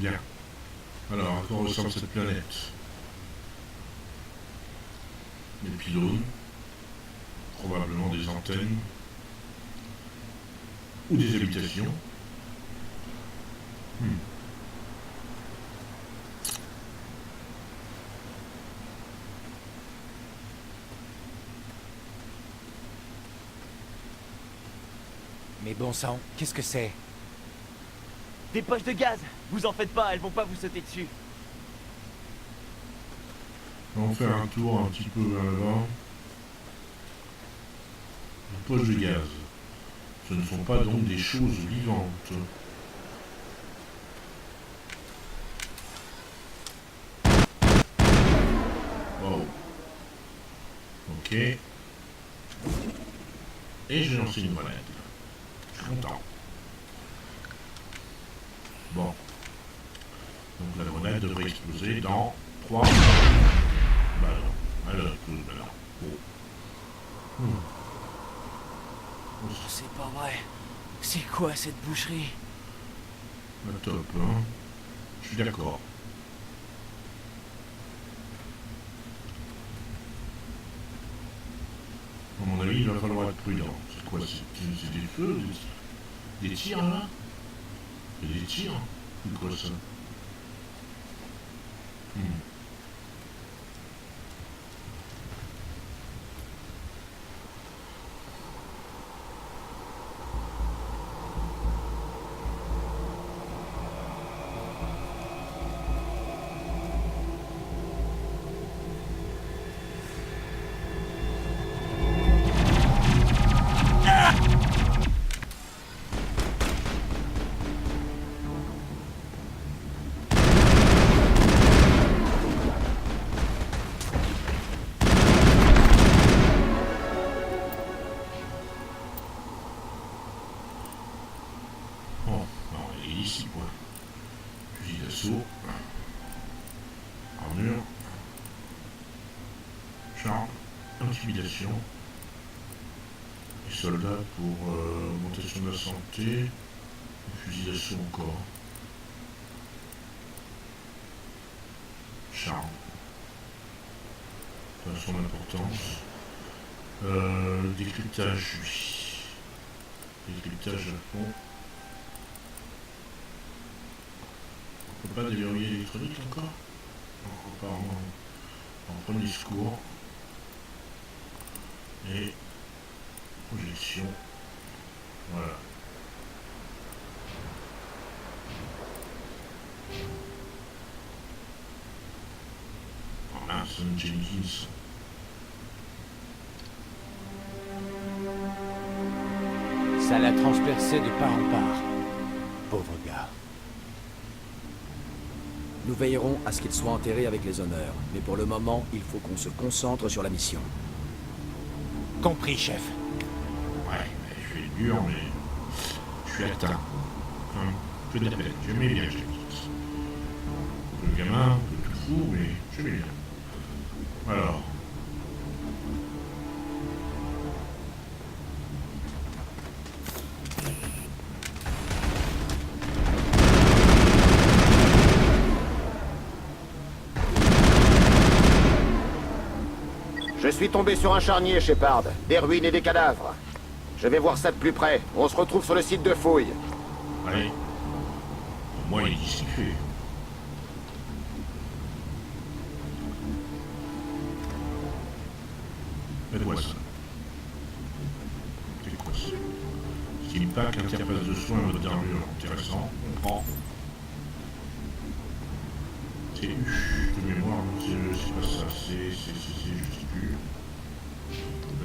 Bien. Alors, à quoi ressemble cette planète? Des pylônes, probablement des antennes, ou des habitations. Hmm. Mais bon sang, qu'est-ce que c'est? Des poches de gaz. Vous en faites pas, elles vont pas vous sauter dessus. On va faire un tour un petit peu vers l'avant. Les poches de gaz. Ce ne sont pas donc des choses vivantes. Wow. Ok. Et j'ai lancé une grenade. Je suis content. Bon. Donc la grenade devrait exploser dans 3. Bah non. Elle explose maintenant. Oh. C'est pas vrai. C'est quoi cette boucherie? Top, hein. Je suis d'accord. À mon avis, il va falloir être prudent. C'est quoi? C'est des feux? Des tirs là? C'est des tirs? C'est quoi ça? Hmm. Bon, alors, il est ici quoi. Fusil d'assaut. Armure. Charme. Intimidation. Les soldats pour augmentation de la santé. Fusil d'assaut encore. Charme. Ça a son importance. Décryptage, oui. Décryptage à fond. On peut pas déverrouiller l'électronique encore? Non, apparemment en premier secours. Et projection. Voilà. Oh mince, Jenkins. Ça l'a transpercé de part en part. Pauvre gars. Nous veillerons à ce qu'il soit enterré avec les honneurs. Mais pour le moment, il faut qu'on se concentre sur la mission. Compris, chef. Ouais, je suis dur, mais je suis atteint. Que de la peine. J'aimais bien Jenkins. Le gamin, un peu tout fou, mais j'aimais bien. Alors. Je suis tombé sur un charnier, Shepard. Des ruines et des cadavres. Je vais voir ça de plus près. On se retrouve sur le site de fouille. Allez. Au moins, il dit ce qu'il fait. Faites-moi ça. C'est quoi ça? Steam Pack, interface de soins, mode d'armure. Intéressant. On prend. C'est de mémoire, c'est pas ça. C'est, je sais plus.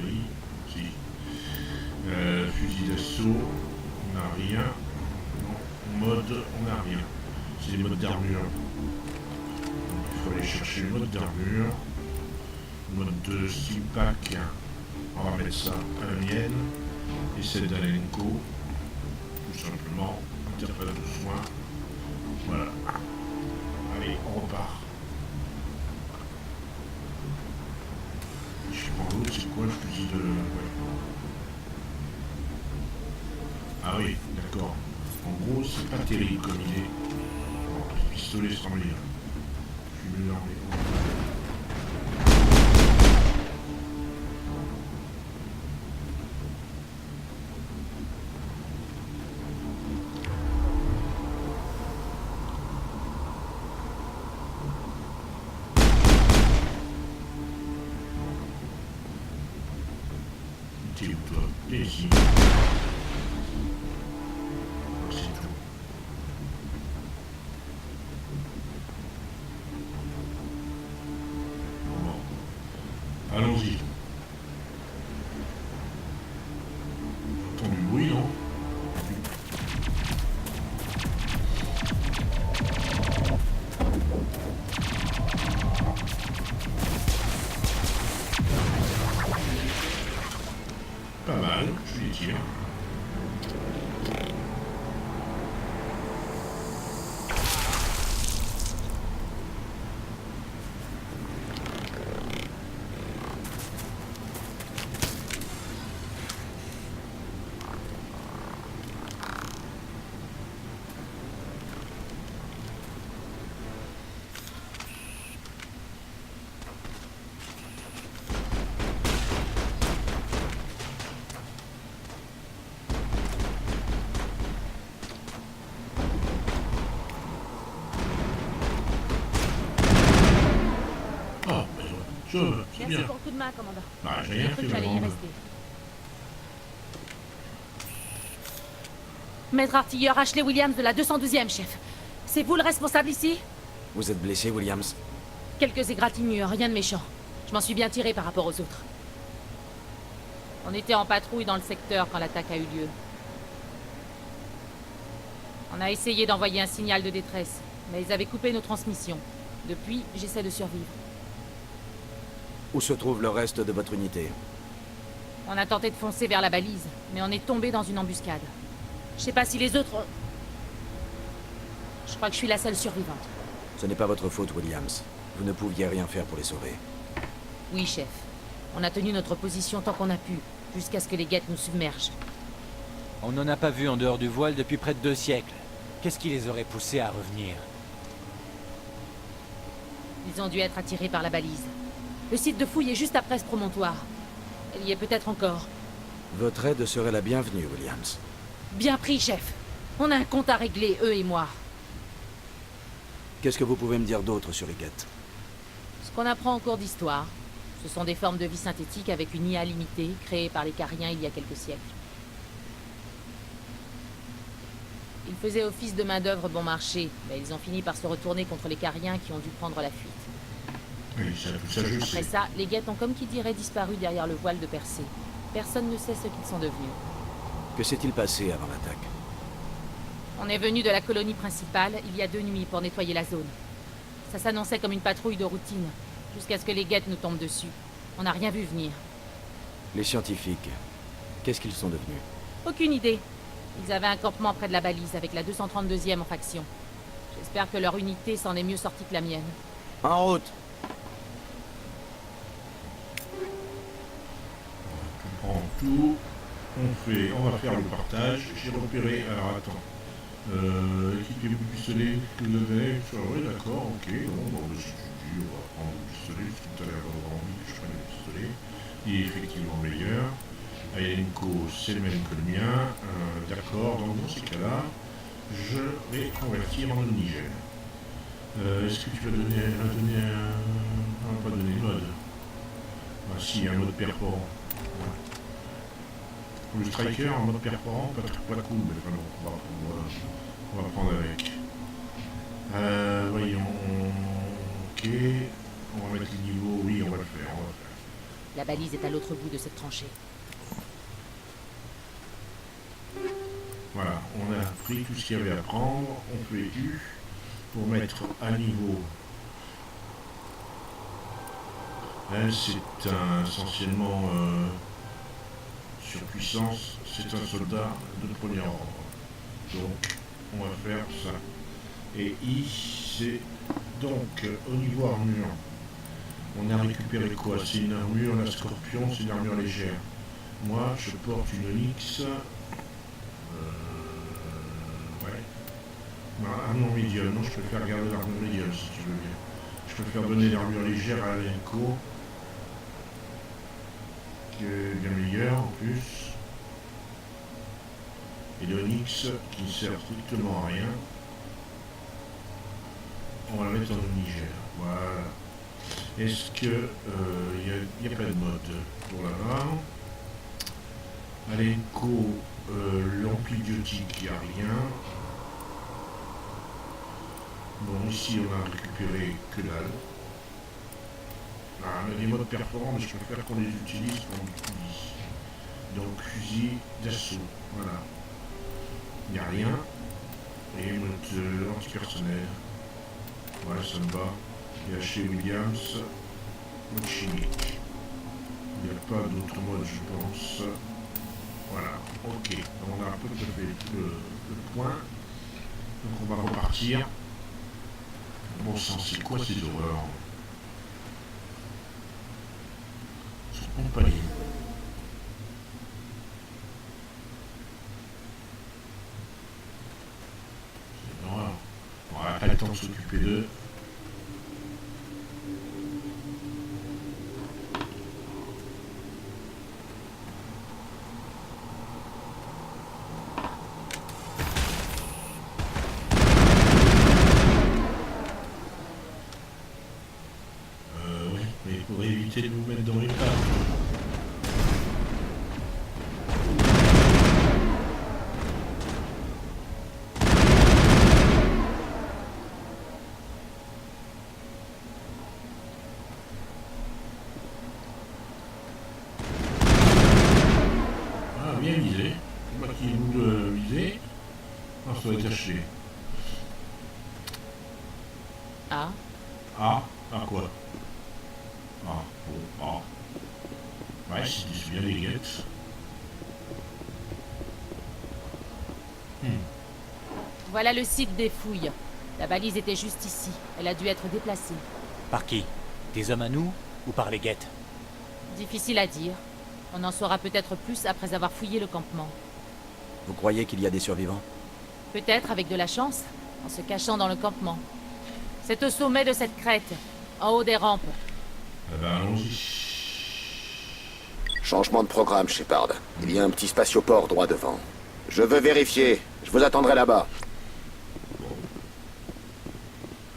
Oui, si. Fusil d'assaut, on n'a rien. Non, mode, on n'a rien. C'est les modes d'armure. Donc il faut aller chercher le mode d'armure. Mode de Steam Pack. On va mettre ça à la mienne. Et celle d'Alenco. Tout simplement. Interface de soins. Voilà. Allez, on repart. Je prends l'autre, c'est quoi le fusil de... Ouais. Ah oui, d'accord. En gros, c'est pas terrible comme idée. pistolet sans me lire. Je suis mieux armé. T'es où toi? T'es ici. C'est tout. Bon. Allons-y. J'entends du bruit, non? Pas mal, je les tire. Ah, mais c'est Merci bien. pour le coup de main, commandant. Bah, j'ai J'ai rien cru fait que j'allais y vraiment. rester. Maître artilleur Ashley Williams de la 212e, chef. C'est vous le responsable ici? Vous êtes blessé, Williams? Quelques égratignures, rien de méchant. Je m'en suis bien tiré par rapport aux autres. On était en patrouille dans le secteur quand l'attaque a eu lieu. On a essayé d'envoyer un signal de détresse, mais ils avaient coupé nos transmissions. Depuis, j'essaie de survivre. Où se trouve le reste de votre unité? On a tenté de foncer vers la balise, mais on est tombé dans une embuscade. Je sais pas si les autres... Je crois que je suis la seule survivante. Ce n'est pas votre faute, Williams. Vous ne pouviez rien faire pour les sauver. Oui, chef. On a tenu notre position tant qu'on a pu, jusqu'à ce que les guettes nous submergent. On n'en a pas vu en dehors du voile depuis près de 2 siècles. Qu'est-ce qui les aurait poussés à revenir? Ils ont dû être attirés par la balise. Le site de fouille est juste après ce promontoire. Elle y est peut-être encore. Votre aide serait la bienvenue, Williams. Bien pris, chef. On a un compte à régler, eux et moi. Qu'est-ce que vous pouvez me dire d'autre sur les guettes? Ce qu'on apprend en cours d'histoire, ce sont des formes de vie synthétiques avec une IA limitée, créée par les Cariens il y a quelques siècles. Ils faisaient office de main-d'œuvre bon marché, mais ils ont fini par se retourner contre les Cariens qui ont dû prendre la fuite. Oui, ça je Après sais. ça, les guettes ont comme qui dirait disparu derrière le voile de Percé. Personne ne sait ce qu'ils sont devenus. Que s'est-il passé avant l'attaque? On est venu de la colonie principale il y a 2 nuits pour nettoyer la zone. Ça s'annonçait comme une patrouille de routine, jusqu'à ce que les guettes nous tombent dessus. On n'a rien vu venir. Les scientifiques, qu'est-ce qu'ils sont devenus? Aucune idée. Ils avaient un campement près de la balise avec la 232e en faction. J'espère que leur unité s'en est mieux sortie que la mienne. En route! On prend tout. On va faire le partage. J'ai repéré. Alors attends. Équipez-vous du pistolet que vous avez. Oui, d'accord, ok. Bon, bah, si tu dis, on va prendre le pistolet, parce que tout à l'heure, on envie que je prenne le pistolet. Il est effectivement meilleur. Ayenko, c'est le même que le mien. D'accord, donc dans ces cas-là, je vais convertir en omnigène. Est-ce que tu vas donner un... On va pas donner de mode. Ah si, un mode perforant. Ouais. Le striker en mode perforant, pas cool, mais enfin bon, on va prendre avec. Voyons. Ok. On va mettre les niveaux. Oui, on va le faire. La balise est à l'autre bout de cette tranchée. Voilà, on a pris tout ce qu'il y avait à prendre. On fait U pour mettre à niveau. C'est essentiellement surpuissance. C'est un soldat de premier ordre. Donc, on va faire ça. Et I, c'est donc au niveau armure. On a récupéré quoi? C'est une armure, la Scorpion, c'est une armure légère. Moi, je porte une Onyx. Ouais. Armure médium. Non, je préfère garder l'armure médium si tu veux bien. Je préfère donner l'armure légère à Alenko. Qui est bien meilleur en plus. Et l'Onyx qui ne sert strictement à rien. On va la mettre en Niger. Voilà. Est-ce que il y a pas de mode pour là-bas? Alenko, l'antibiotique, il n'y a rien. Bon, ici on a récupéré que dalle. Ah, on a des modes performants, mais je préfère qu'on les utilise pour du fusil. Donc fusil d'assaut, voilà. Il n'y a rien. Et mode antipersonnel. Voilà, ça me va. Il y a chez Williams, mode chimique. Il n'y a pas d'autre mode, je pense. Voilà, ok. On a un peu fait le point. Donc on va repartir. Bon sang, c'est quoi ces horreurs? Sur compagnie. C'est une horreur. On n'a pas le temps de s'occuper d'eux. Mais il faudrait éviter de nous mettre dans les pattes. Ah, bien visé. C'est moi qui ai voulu viser. Ah, ça va être acheté. Ah, Ah, quoi? Ah, bon, ah. Ouais, c'est bien les guettes. voilà le site des fouilles. La balise était juste ici. Elle a dû être déplacée. Par qui? Des hommes à nous ou par les guettes? Difficile à dire. On en saura peut-être plus après avoir fouillé le campement. Vous croyez qu'il y a des survivants? Peut-être avec de la chance, en se cachant dans le campement. C'est au sommet de cette crête, en haut des rampes. Eh ben, allons-y. Changement de programme, Shepard. Il y a un petit spatioport droit devant. Je veux vérifier. Je vous attendrai là-bas.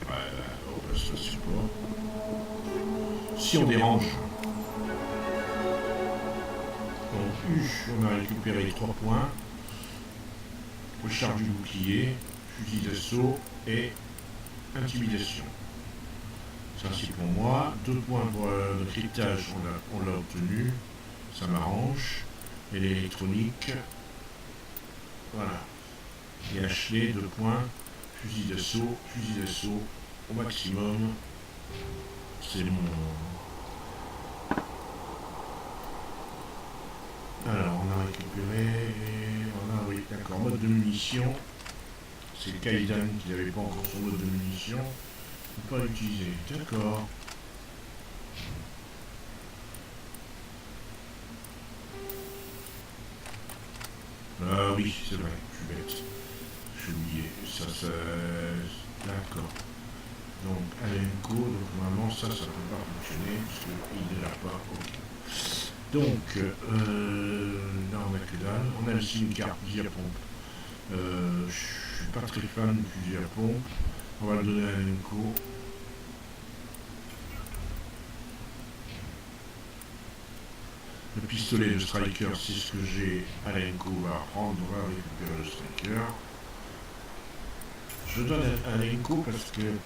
On reste sur quoi. Si on dérange. Donc, on a récupéré 3 points. Recharge du bouclier, fusil d'assaut et intimidation. Ça c'est pour moi. 2 points pour le cryptage, on l'a obtenu. Ça m'arrange. Et l'électronique. Voilà. Et Ashley, 2 points. Fusil d'assaut au maximum. C'est mon... Alors, on a récupéré... oui, d'accord, mode de munitions. C'est Kaidan qui n'avait pas encore son mode de munitions. On peut pas l'utiliser, d'accord. Ah oui, c'est vrai, je suis bête. J'ai oublié, ça... D'accord. Donc, Alenko, donc normalement ça peut pas fonctionner, parce qu'il ne l'a pas, ok. Donc, là on a que dalle. On a aussi une carte fusil à pompe. Je suis pas très fan du fusil à pompe. On va le donner à Alenko. Le pistolet de Striker, c'est ce que j'ai. Alenko va prendre, on va récupérer le Striker. Je donne à Alenko parce que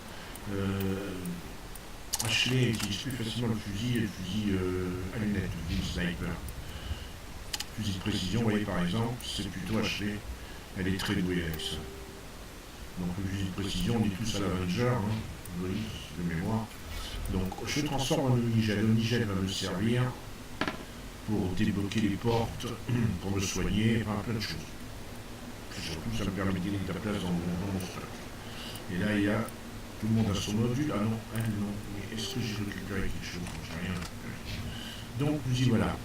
Ashley utilise plus facilement le fusil et le fusil à lunettes, le fusil sniper. Fusil de précision, vous voyez par exemple, c'est plutôt Ashley. Elle est très douée avec ça. Donc le fusil de précision, on est tous à l'Avenger, hein, oui, de mémoire. Donc je transforme en Onigel. L'Onigel va me servir pour débloquer les portes, pour me soigner, enfin plein de choses. Puis surtout, ça me permet de gagner de la place dans mon stock. Et là, il y a... Tout le monde a son module. Ah non, elle non. Mais est-ce que j'ai récupéré quelque chose? J'ai rien récupéré. Donc, nous y voilà.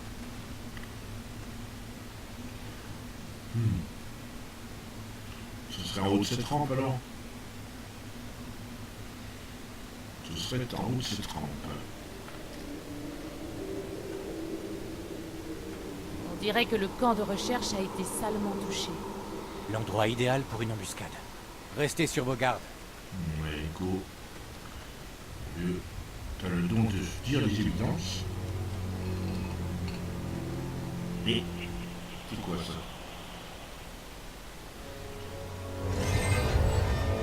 Ce serait en haut de cette rampe alors? se mettent en route se trempent. On dirait que le camp de recherche a été salement touché. L'endroit idéal pour une embuscade. Restez sur vos gardes. Ouais, go. T'as le don de se dire les évidences. Et c'est quoi ça?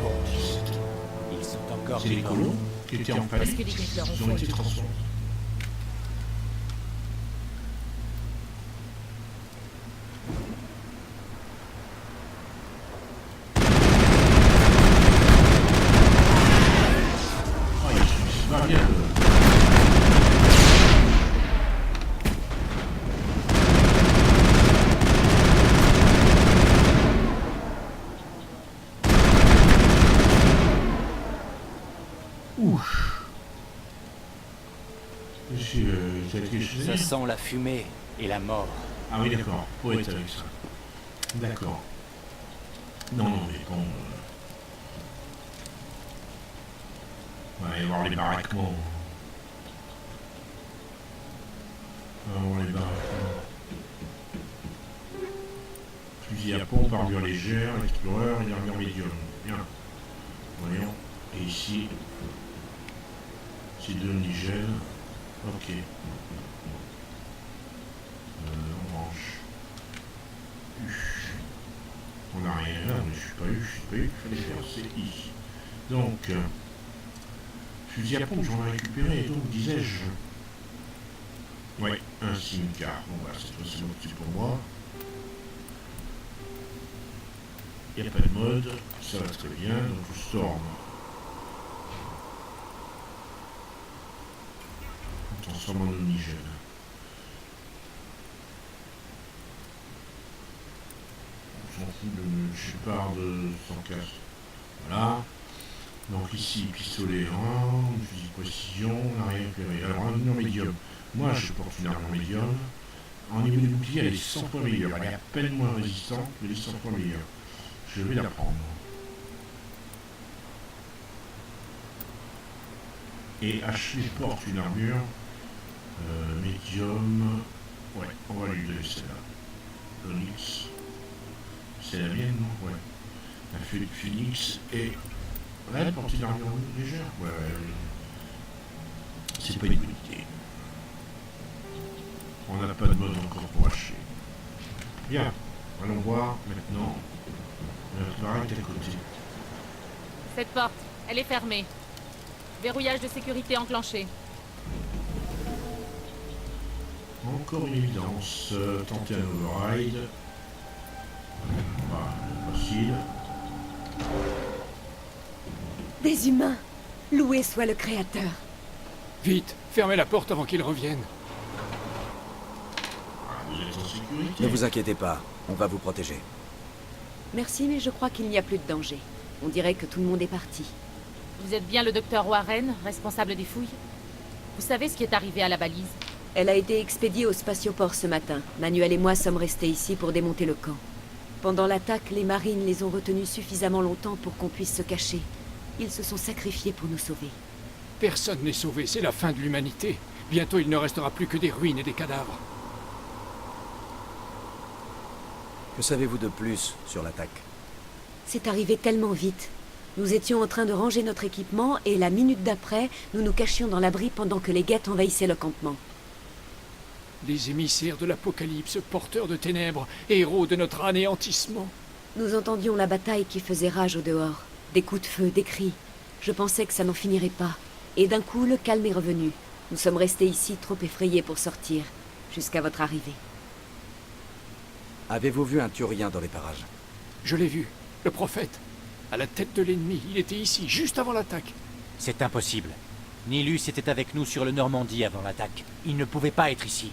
Bon, Ils sont encore c'est les vivants. colons qui étaient en Est-ce panique. que les gars leur ont Ils ont été fait transformés. Ah, il se va bien. Ouf. Ça a été quelque chose à Ça dire sent la fumée et la mort. Ah oui, d'accord. Faut être avec ça. D'accord. Non, non, mais bon... On va aller voir les baraquements. On va voir les baraquements. Fusil à pompe, armure légère, explorer et armure médium. Bien. Voyons. Et ici... C'est de l'indigène. Ok. Orange. On n'a rien là, mais je suis pas eu, il fallait faire CI. Donc, fusil à pompe, j'en ai récupéré, donc disais-je. Ouais, un SIM-car. Bon, bah, cette fois-ci, c'est pour moi. Il n'y a pas de mode, ça va très bien, donc Storm. On transforme en omnigène. On s'en fout de Shepard sans casque. Voilà. Donc ici, pistolet 1, fusil de précision, on n'a rien repéré. Alors, armure médium. Moi, je porte une armure médium. En niveau des boucliers, elle est 100 fois meilleure. Elle est à peine moins résistante, mais elle est 100 fois meilleure. Je vais la prendre. Et Ashley porte une armure médium. Ouais, on va lui donner celle-là. Onyx. C'est la mienne, non? Ouais. La Phoenix et... Ouais, elle porte une armure légère. Ouais, c'est pas une bonne idée. On n'a pas de mode encore pour acheter. Bien, allons voir maintenant notre baraque d'à côté. Cette porte, elle est fermée. Verrouillage de sécurité enclenché. Encore une évidence. Tenter un override. Voilà, facile. Des humains. Loué soit le Créateur. Vite, fermez la porte avant qu'ils reviennent. Ah, vous êtes en sécurité. Ne vous inquiétez pas, on va vous protéger. Merci, mais je crois qu'il n'y a plus de danger. On dirait que tout le monde est parti. Vous êtes bien le docteur Warren, responsable des fouilles? Vous savez ce qui est arrivé à la balise? Elle a été expédiée au spatioport ce matin. Manuel et moi sommes restés ici pour démonter le camp. Pendant l'attaque, les marines les ont retenus suffisamment longtemps pour qu'on puisse se cacher. Ils se sont sacrifiés pour nous sauver. Personne n'est sauvé, c'est la fin de l'humanité. Bientôt, il ne restera plus que des ruines et des cadavres. Que savez-vous de plus sur l'attaque? C'est arrivé tellement vite. Nous étions en train de ranger notre équipement et la minute d'après, nous nous cachions dans l'abri pendant que les guettes envahissaient le campement. Les émissaires de l'Apocalypse, porteurs de ténèbres, héros de notre anéantissement. Nous entendions la bataille qui faisait rage au dehors. Des coups de feu, des cris. Je pensais que ça n'en finirait pas. Et d'un coup, le calme est revenu. Nous sommes restés ici trop effrayés pour sortir, jusqu'à votre arrivée. Avez-vous vu un Turien dans les parages? Je l'ai vu, le prophète. À la tête de l'ennemi, il était ici, juste avant l'attaque. C'est impossible. Nilus était avec nous sur le Normandie avant l'attaque. Il ne pouvait pas être ici.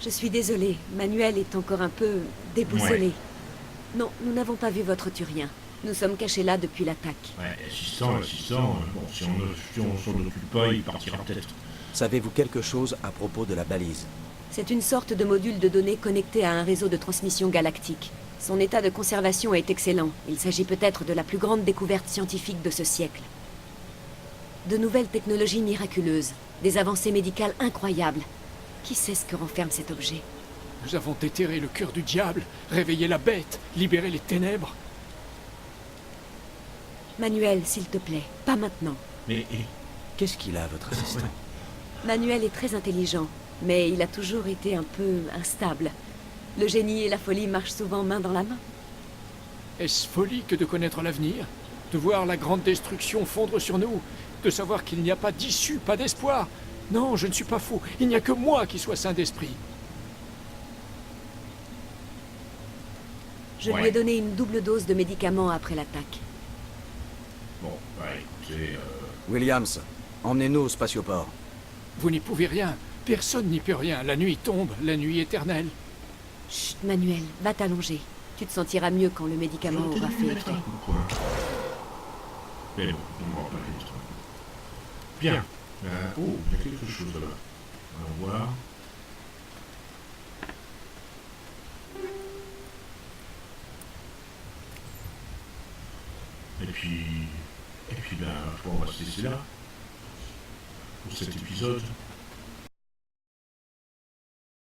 Je suis désolée, Manuel est encore un peu déboussolé. Ouais. Non, nous n'avons pas vu votre Turien. Nous sommes cachés là depuis l'attaque. Ouais, assistant, bon, si on s'en occupe pas, il partira peut-être. Savez-vous quelque chose à propos de la balise? C'est une sorte de module de données connecté à un réseau de transmission galactique. Son état de conservation est excellent. Il s'agit peut-être de la plus grande découverte scientifique de ce siècle. De nouvelles technologies miraculeuses, des avancées médicales incroyables. Qui sait ce que renferme cet objet? Nous avons déterré le cœur du diable, réveillé la bête, libéré les ténèbres. Manuel, s'il te plaît, pas maintenant. Mais Qu'est-ce qu'il a, votre assistant? Manuel est très intelligent, mais il a toujours été un peu instable. Le génie et la folie marchent souvent main dans la main. Est-ce folie que de connaître l'avenir? De voir la grande destruction fondre sur nous? De savoir qu'il n'y a pas d'issue, pas d'espoir? Non, je ne suis pas fou. Il n'y a que moi qui sois saint d'esprit. Je lui ai donné une double dose de médicaments après l'attaque. bon, bah écoutez, Williams, emmenez-nous au spatioport. Vous n'y pouvez rien. Personne n'y peut rien. La nuit tombe, la nuit éternelle. Chut, Manuel, va t'allonger. Tu te sentiras mieux quand le médicament j'aurais aura peut-être dû fait mettre effet. un coup de poing. Mais bon, on ne va pas les trucs. Bien. Oh, il y a quelque chose là-bas. Allons voir. Et puis ben, on va se laisser là pour cet épisode.